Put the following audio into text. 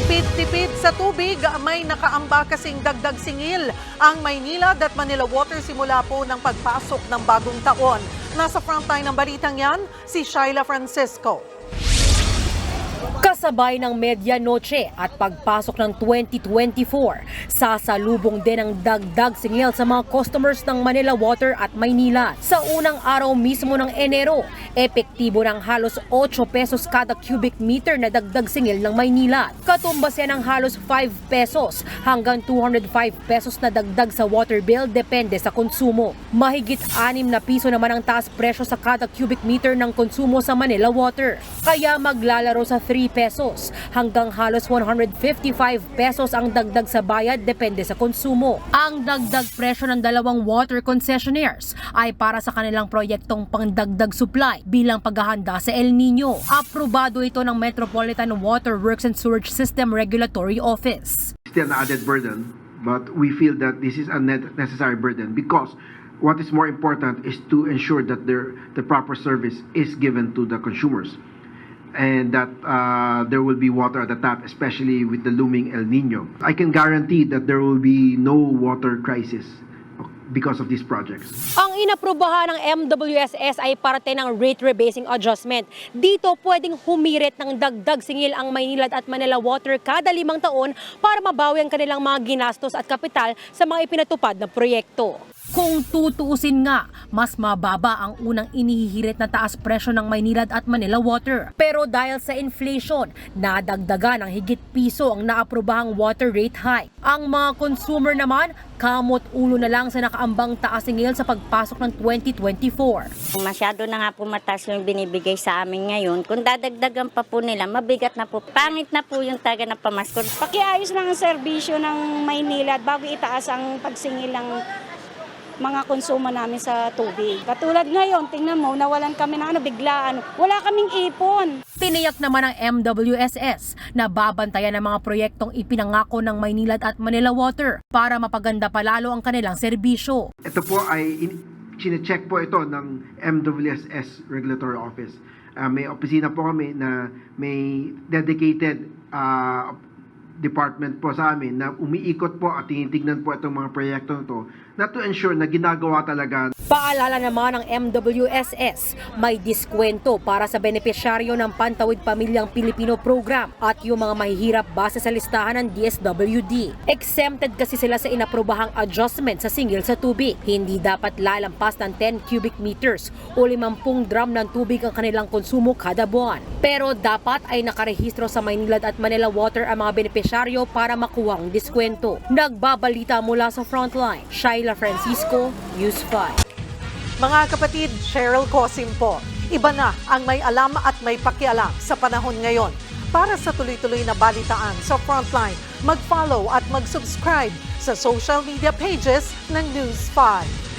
Tipid-tipid sa tubig, may nakaamba kasing dagdag singil ang Maynilad at Manila Water simula po ng pagpasok ng bagong taon. Nasa frontline ng balitang yan, si Shyla Francisco. Kasabay ng medianoche at pagpasok ng 2024, sasalubong din ang dagdag singil sa mga customers ng Manila Water at Maynilad. Sa unang araw mismo ng Enero, epektibo ng halos 8 pesos kada cubic meter na dagdag singil ng Maynilad. Katumbas yan ng halos 5 pesos hanggang 205 pesos na dagdag sa water bill depende sa konsumo. Mahigit 6 na piso naman ang taas presyo sa kada cubic meter ng konsumo sa Manila Water. Kaya maglalaro sa 3 pesos hanggang halos 155 pesos ang dagdag sa bayad depende sa konsumo. Ang dagdag presyo ng dalawang water concessionaires ay para sa kanilang proyektong pangdagdag supply bilang paghahanda sa El Nino. Aprobado ito ng Metropolitan Water Works and Sewerage System Regulatory Office. Still an added burden, but we feel that this is a necessary burden because what is more important is to ensure that the proper service is given to the consumers. And that there will be water at the tap, especially with the looming El Nino. I can guarantee that there will be no water crisis because of these projects. Ang inaprubahan ng MWSS ay parte ng rate rebasing adjustment. Dito pwedeng humirit ng dagdag singil ang Maynilad at Manila Water kada 5 taon para mabawi ang kanilang mga ginastos at kapital sa mga ipinatupad na proyekto. Kung tutuusin nga, mas mababa ang unang inihihirit na taas presyo ng Maynilad at Manila Water. Pero dahil sa inflation, nadagdagan ng higit piso ang naaprobahang water rate hike. Ang mga consumer naman, kamot ulo na lang sa nakaambang taas singil sa pagpasok ng 2024. Masyado na nga po mataas yung binibigay sa amin ngayon. Kung dadagdagan pa po nila, mabigat na po. Pangit na po yung taga na pamasko. Pakiayos lang ang serbisyo ng Maynilad bago itaas ang pagsingil ng mga konsumo namin sa tubig. Katulad ngayon, tingnan mo, nawalan kami ng biglaan. Wala kaming ipon. Tiniyak naman ng MWSS na babantayan ang mga proyektong ipinangako ng Maynilad at Manila Water para mapaganda palalo ang kanilang serbisyo. Ito po ay chinecheck po ito ng MWSS Regulatory Office. May opisina po kami na may dedicated department po sa amin na umiikot po at tinitignan po itong mga proyekto ito na to ensure na ginagawa talaga. Paalala naman ng MWSS, may diskwento para sa benepisyaryo ng Pantawid Pamilyang Pilipino Program at yung mga mahihirap base sa listahan ng DSWD. Exempted kasi sila sa inaprobahang adjustment sa singil sa tubig. Hindi dapat lalampas ng 10 cubic meters o 50 drum ng tubig ang kanilang konsumo kada buwan. Pero dapat ay nakarehistro sa Maynilad at Manila Water ang mga benepisyaryo para makuha ang diskwento. Nagbabalita mula sa Frontline, Shyla Francisco, News 5. Mga kapatid, Cheryl Cosim po. Iba na ang may alam at may pakialam sa panahon ngayon. Para sa tuloy-tuloy na balitaan sa Frontline, mag-follow at mag-subscribe sa social media pages ng News 5.